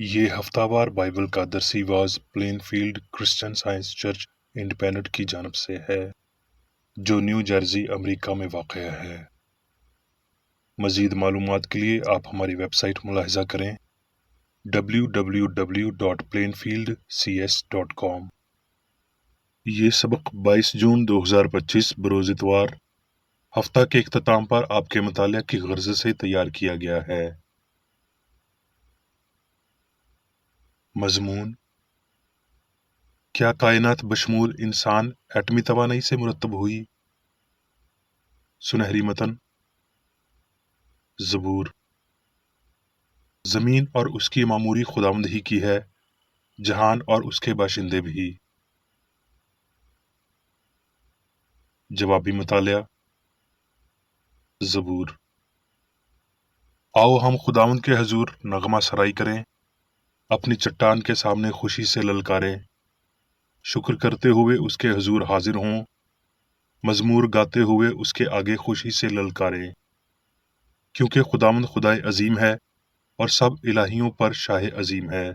یہ ہفتہ وار بائبل کا درسی واز Plainfield Christian Science Church Independent کی جانب سے ہے جو نیو جرسی امریکہ میں واقع ہے۔ مزید معلومات کے لیے آپ ہماری ویب سائٹ ملاحظہ کریں www.plainfieldcs.com۔ یہ سبق 22 جون 2025 بروز اتوار ہفتہ کے اختتام پر آپ کے مطالعہ کی غرض سے تیار کیا گیا ہے۔ مضمون: کیا کائنات بشمول انسان ایٹمی توانائی سے مرتب ہوئی؟ سنہری متن: زبور: زمین اور اس کی معموری خداوند ہی کی ہے، جہان اور اس کے باشندے بھی۔ جوابی مطالعہ: زبور: آؤ ہم خداوند کے حضور نغمہ سرائی کریں، اپنی چٹان کے سامنے خوشی سے للکاریں، شکر کرتے ہوئے اس کے حضور حاضر ہوں، مزمور گاتے ہوئے اس کے آگے خوشی سے للکاریں، کیونکہ خداوند خدائے عظیم ہے اور سب الہیوں پر شاہ عظیم ہے۔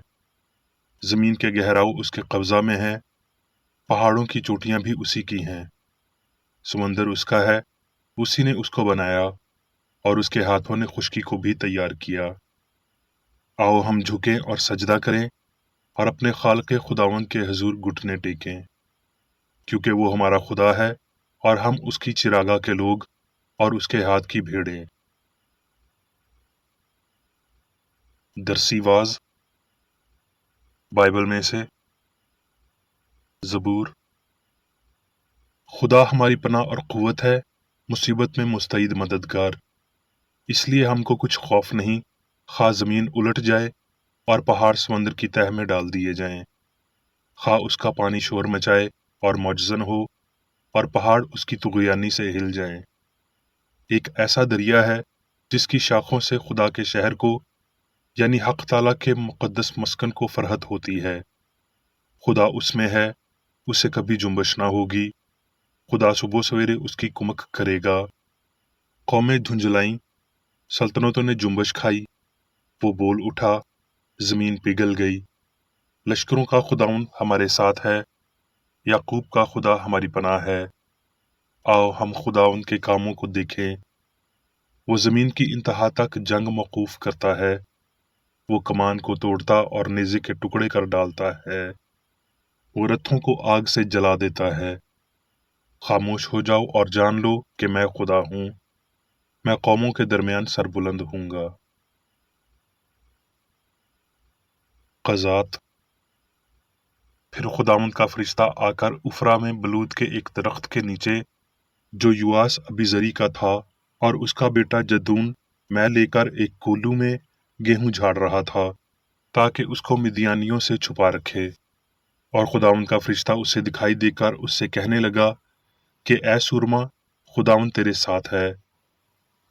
زمین کے گہراؤ اس کے قبضہ میں ہیں، پہاڑوں کی چوٹیاں بھی اسی کی ہیں، سمندر اس کا ہے، اسی نے اس کو بنایا، اور اس کے ہاتھوں نے خشکی کو بھی تیار کیا۔ آؤ ہم جھکیں اور سجدہ کریں اور اپنے خالق خداوند کے حضور گھٹنے ٹیکیں، کیونکہ وہ ہمارا خدا ہے اور ہم اس کی چراگاہ کے لوگ اور اس کے ہاتھ کی بھیڑیں۔ درسی واز بائبل میں سے زبور: خدا ہماری پناہ اور قوت ہے، مصیبت میں مستعد مددگار، اس لیے ہم کو کچھ خوف نہیں، خواہ زمین الٹ جائے اور پہاڑ سمندر کی تہہ میں ڈال دیے جائیں، خواہ اس کا پانی شور مچائے اور موجزن ہو اور پہاڑ اس کی طغیانی سے ہل جائیں۔ ایک ایسا دریا ہے جس کی شاخوں سے خدا کے شہر کو یعنی حق تعالیٰ کے مقدس مسکن کو فرحت ہوتی ہے۔ خدا اس میں ہے، اسے کبھی جنبش نہ ہوگی، خدا صبح سویرے اس کی کمک کرے گا۔ قومیں دھنجلائیں، سلطنتوں نے جنبش کھائی، وہ بول اٹھا، زمین پگھل گئی۔ لشکروں کا خداوند ہمارے ساتھ ہے، یعقوب کا خدا ہماری پناہ ہے۔ آؤ ہم خداوند کے کاموں کو دیکھیں، وہ زمین کی انتہا تک جنگ موقوف کرتا ہے، وہ کمان کو توڑتا اور نیزے کے ٹکڑے کر ڈالتا ہے، وہ رتھوں کو آگ سے جلا دیتا ہے۔ خاموش ہو جاؤ اور جان لو کہ میں خدا ہوں، میں قوموں کے درمیان سربلند ہوں گا۔ قضات: پھر خداوند کا فرشتہ آ کر افرا میں بلود کے ایک درخت کے نیچے جو یواس ابیزری کا تھا اور اس کا بیٹا جدون میں لے کر ایک کولو میں گیہوں جھاڑ رہا تھا تاکہ اس کو مدیانیوں سے چھپا رکھے، اور خداوند کا فرشتہ اسے دکھائی دے کر اس سے کہنے لگا کہ اے سورما، خداوند تیرے ساتھ ہے۔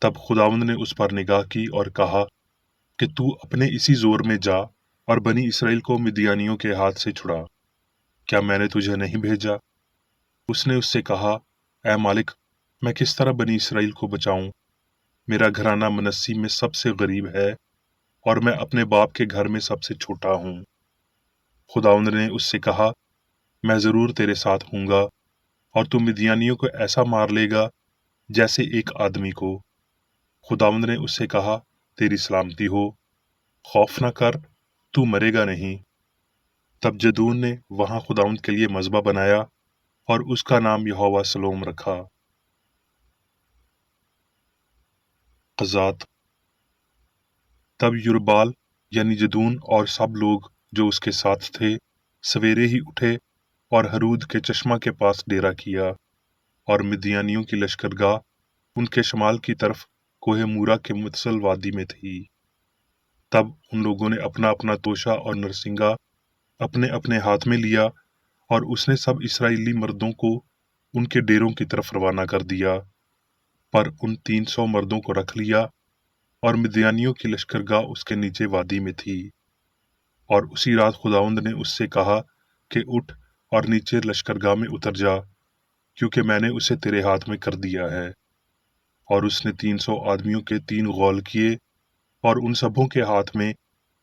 تب خداوند نے اس پر نگاہ کی اور کہا کہ تو اپنے اسی زور میں جا اور بنی اسرائیل کو مدیانیوں کے ہاتھ سے چھڑا، کیا میں نے تجھے نہیں بھیجا؟ اس نے اس سے کہا، اے مالک، میں کس طرح بنی اسرائیل کو بچاؤں؟ میرا گھرانہ منسی میں سب سے غریب ہے اور میں اپنے باپ کے گھر میں سب سے چھوٹا ہوں۔ خداوند نے اس سے کہا، میں ضرور تیرے ساتھ ہوں گا اور تو مدیانیوں کو ایسا مار لے گا جیسے ایک آدمی کو۔ خداوند نے اس سے کہا، تیری سلامتی ہو، خوف نہ کر، تو مرے گا نہیں۔ تب جدون نے وہاں خداوند کے لیے مذبح بنایا اور اس کا نام یہوہ سلوم رکھا۔ قضات: تب یربال یعنی جدون اور سب لوگ جو اس کے ساتھ تھے سویرے ہی اٹھے اور ہرود کے چشمہ کے پاس ڈیرا کیا، اور مدیانیوں کی لشکرگاہ ان کے شمال کی طرف کوہ مورا کے متصل وادی میں تھی۔ تب ان لوگوں نے اپنا اپنا توشہ اور نرسنگا اپنے اپنے ہاتھ میں لیا، اور اس نے سب اسرائیلی مردوں کو ان کے ڈیروں کی طرف روانہ کر دیا، پر ان 300 مردوں کو رکھ لیا، اور مدیانیوں کی لشکرگاہ اس کے نیچے وادی میں تھی۔ اور اسی رات خداوند نے اس سے کہا کہ اٹھ اور نیچے لشکرگاہ میں اتر جا، کیونکہ میں نے اسے تیرے ہاتھ میں کر دیا ہے۔ اور اس نے 300 آدمیوں کے 3 غول کیے، اور ان سبوں کے ہاتھ میں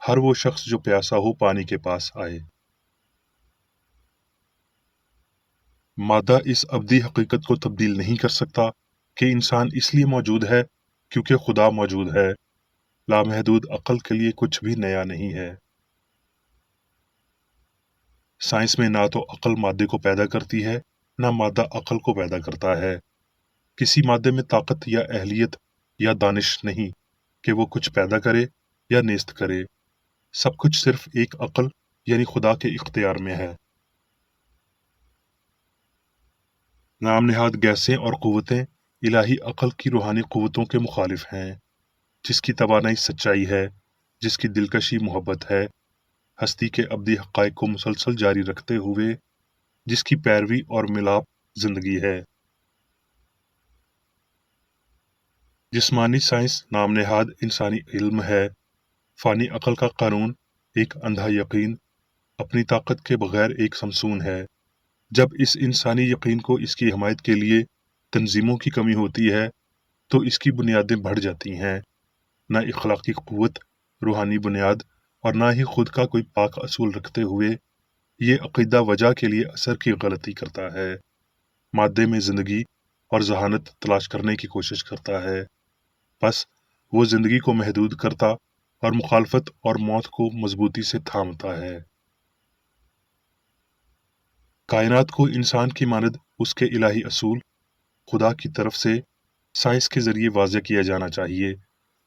ہر وہ شخص جو پیاسا ہو پانی کے پاس آئے۔ مادہ اس ابدی حقیقت کو تبدیل نہیں کر سکتا کہ انسان اس لیے موجود ہے کیونکہ خدا موجود ہے۔ لامحدود عقل کے لیے کچھ بھی نیا نہیں ہے۔ سائنس میں نہ تو عقل مادے کو پیدا کرتی ہے، نہ مادہ عقل کو پیدا کرتا ہے۔ کسی مادے میں طاقت یا اہلیت یا دانش نہیں کہ وہ کچھ پیدا کرے یا نیست کرے۔ سب کچھ صرف ایک عقل یعنی خدا کے اختیار میں ہے۔ نام نہاد گیسیں اور قوتیں الہی عقل کی روحانی قوتوں کے مخالف ہیں۔ جس کی توانائی سچائی ہے، جس کی دلکشی محبت ہے، ہستی کے ابدی حقائق کو مسلسل جاری رکھتے ہوئے جس کی پیروی اور ملاپ زندگی ہے۔ جسمانی سائنس نام نہاد انسانی علم ہے۔ فانی عقل کا قانون ایک اندھا یقین، اپنی طاقت کے بغیر ایک سمسون ہے۔ جب اس انسانی یقین کو اس کی حمایت کے لیے تنظیموں کی کمی ہوتی ہے تو اس کی بنیادیں بڑھ جاتی ہیں۔ نہ اخلاقی قوت، روحانی بنیاد اور نہ ہی خود کا کوئی پاک اصول رکھتے ہوئے یہ عقیدہ وجہ کے لیے اثر کی غلطی کرتا ہے۔ مادے میں زندگی اور ذہانت تلاش کرنے کی کوشش کرتا ہے، بس وہ زندگی کو محدود کرتا اور مخالفت اور موت کو مضبوطی سے تھامتا ہے۔ کائنات کو انسان کی مانند اس کے الہی اصول خدا کی طرف سے سائنس کے ذریعے واضح کیا جانا چاہیے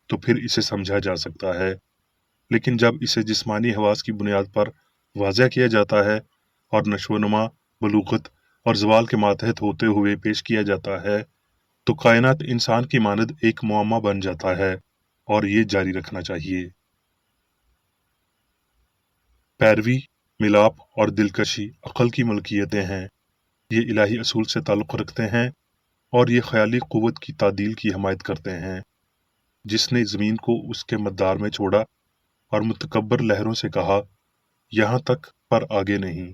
تو پھر اسے سمجھا جا سکتا ہے، لیکن جب اسے جسمانی حواس کی بنیاد پر واضح کیا جاتا ہے اور نشو و نما، بلوغت اور زوال کے ماتحت ہوتے ہوئے پیش کیا جاتا ہے تو کائنات انسان کی مانند ایک معمہ بن جاتا ہے اور یہ جاری رکھنا چاہیے۔ پیروی، ملاپ اور دلکشی عقل کی ملکیتیں ہیں۔ یہ الہی اصول سے تعلق رکھتے ہیں اور یہ خیالی قوت کی تعدیل کی حمایت کرتے ہیں جس نے زمین کو اس کے مدار میں چھوڑا اور متکبر لہروں سے کہا یہاں تک پر آگے نہیں۔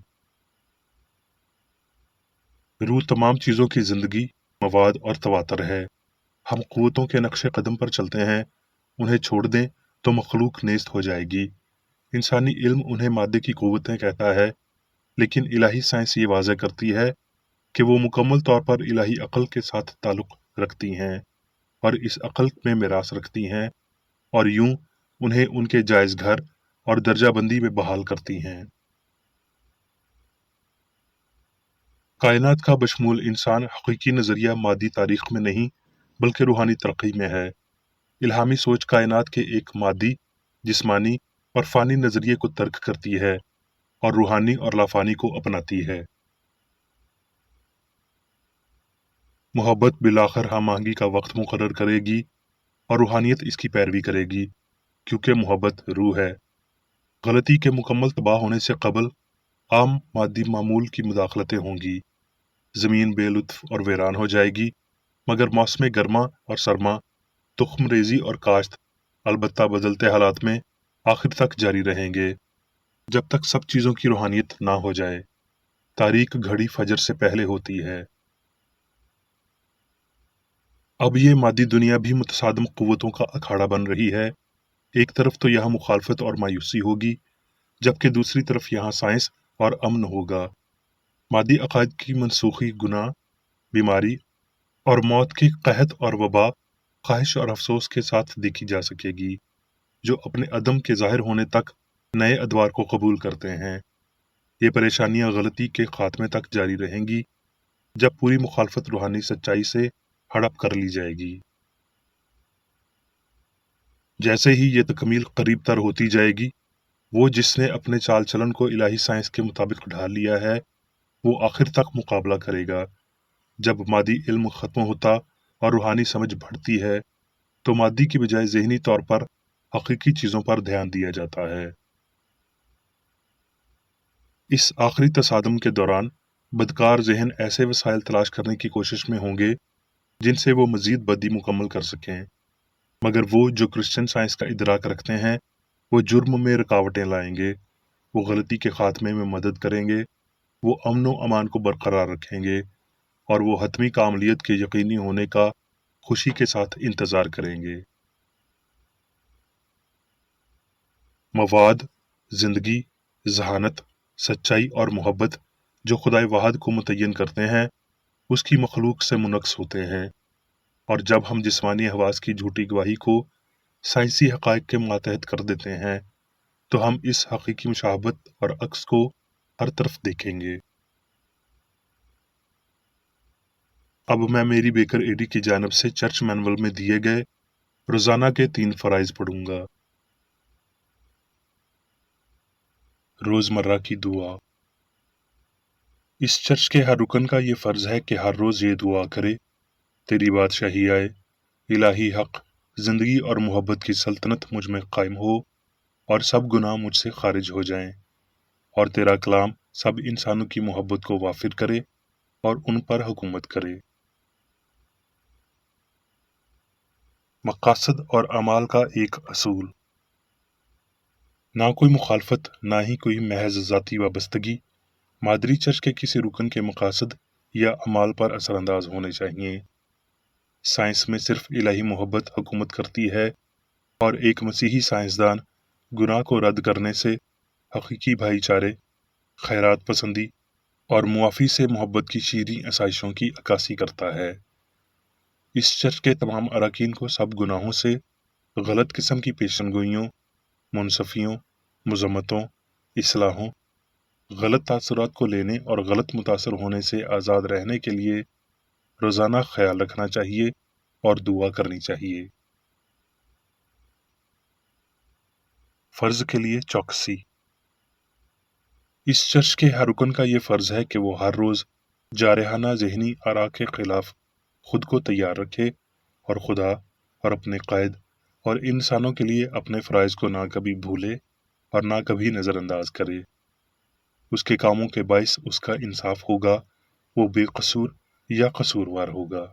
روح تمام چیزوں کی زندگی، مواد اور تواتر ہے۔ ہم قوتوں کے نقش قدم پر چلتے ہیں، انہیں چھوڑ دیں تو مخلوق نیست ہو جائے گی۔ انسانی علم انہیں مادے کی قوتیں کہتا ہے، لیکن الہی سائنس یہ واضح کرتی ہے کہ وہ مکمل طور پر الہی عقل کے ساتھ تعلق رکھتی ہیں اور اس عقل میں میراث رکھتی ہیں اور یوں انہیں ان کے جائز گھر اور درجہ بندی میں بحال کرتی ہیں۔ کائنات کا بشمول انسان حقیقی نظریہ مادی تاریخ میں نہیں بلکہ روحانی ترقی میں ہے۔ الہامی سوچ کائنات کے ایک مادی، جسمانی اور فانی نظریے کو ترک کرتی ہے اور روحانی اور لافانی کو اپناتی ہے۔ محبت بالآخر ہم آہنگی کا وقت مقرر کرے گی اور روحانیت اس کی پیروی کرے گی، کیونکہ محبت روح ہے۔ غلطی کے مکمل تباہ ہونے سے قبل عام مادی معمول کی مداخلتیں ہوں گی، زمین بے لطف اور ویران ہو جائے گی، مگر موسم گرما اور سرما، تخم ریزی اور کاشت البتہ بدلتے حالات میں آخر تک جاری رہیں گے، جب تک سب چیزوں کی روحانیت نہ ہو جائے۔ تاریک گھڑی فجر سے پہلے ہوتی ہے۔ اب یہ مادی دنیا بھی متصادم قوتوں کا اکھاڑا بن رہی ہے۔ ایک طرف تو یہاں مخالفت اور مایوسی ہوگی، جبکہ دوسری طرف یہاں سائنس اور امن ہوگا۔ مادی عقائد کی منسوخی گناہ، بیماری اور موت کے قحط اور وبا، خواہش اور افسوس کے ساتھ دیکھی جا سکے گی، جو اپنے عدم کے ظاہر ہونے تک نئے ادوار کو قبول کرتے ہیں۔ یہ پریشانیاں غلطی کے خاتمے تک جاری رہیں گی، جب پوری مخالفت روحانی سچائی سے ہڑپ کر لی جائے گی۔ جیسے ہی یہ تکمیل قریب تر ہوتی جائے گی، وہ جس نے اپنے چال چلن کو الہی سائنس کے مطابق ڈھال لیا ہے، وہ آخر تک مقابلہ کرے گا۔ جب مادی علم ختم ہوتا اور روحانی سمجھ بڑھتی ہے تو مادی کی بجائے ذہنی طور پر حقیقی چیزوں پر دھیان دیا جاتا ہے۔ اس آخری تصادم کے دوران بدکار ذہن ایسے وسائل تلاش کرنے کی کوشش میں ہوں گے جن سے وہ مزید بدی مکمل کر سکیں، مگر وہ جو کرسچن سائنس کا ادراک رکھتے ہیں وہ جرم میں رکاوٹیں لائیں گے، وہ غلطی کے خاتمے میں مدد کریں گے، وہ امن و امان کو برقرار رکھیں گے اور وہ حتمی کاملیت کے یقینی ہونے کا خوشی کے ساتھ انتظار کریں گے۔ مواد، زندگی، ذہانت، سچائی اور محبت جو خدائے واحد کو متعین کرتے ہیں اس کی مخلوق سے منقص ہوتے ہیں، اور جب ہم جسمانی حواس کی جھوٹی گواہی کو سائنسی حقائق کے ماتحت کر دیتے ہیں تو ہم اس حقیقی مشابہت اور عکس کو ہر طرف دیکھیں گے۔ اب میں میری بیکر ایڈی کی جانب سے چرچ مینول میں دیے گئے روزانہ کے 3 فرائض پڑھوں گا۔ روزمرہ کی دعا۔ اس چرچ کے ہر رکن کا یہ فرض ہے کہ ہر روز یہ دعا کرے: تیری بادشاہی آئے، الہی حق، زندگی اور محبت کی سلطنت مجھ میں قائم ہو اور سب گناہ مجھ سے خارج ہو جائیں، اور تیرا کلام سب انسانوں کی محبت کو وافر کرے اور ان پر حکومت کرے۔ مقاصد اور اعمال کا ایک اصول۔ نہ کوئی مخالفت، نہ ہی کوئی محض ذاتی وابستگی مادری چرچ کے کسی رکن کے مقاصد یا اعمال پر اثر انداز ہونے چاہیے۔ سائنس میں صرف الہی محبت حکومت کرتی ہے، اور ایک مسیحی سائنسدان گناہ کو رد کرنے سے حقیقی بھائی چارے، خیرات پسندی اور معافی سے محبت کی شیریں آسائشوں کی عکاسی کرتا ہے۔ اس چرچ کے تمام اراکین کو سب گناہوں سے، غلط قسم کی پیشن گوئیوں، منصفیوں، مذمتوں، اصلاحوں، غلط تاثرات کو لینے اور غلط متاثر ہونے سے آزاد رہنے کے لیے روزانہ خیال رکھنا چاہیے اور دعا کرنی چاہیے۔ فرض کے لیے چوکسی۔ اس چرچ کے ہر رکن کا یہ فرض ہے کہ وہ ہر روز جارحانہ ذہنی آراء کے خلاف خود کو تیار رکھے اور خدا اور اپنے قائد اور انسانوں کے لیے اپنے فرائض کو نہ کبھی بھولے اور نہ کبھی نظر انداز کرے۔ اس کے کاموں کے باعث اس کا انصاف ہوگا، وہ بے قصور یا قصوروار ہوگا۔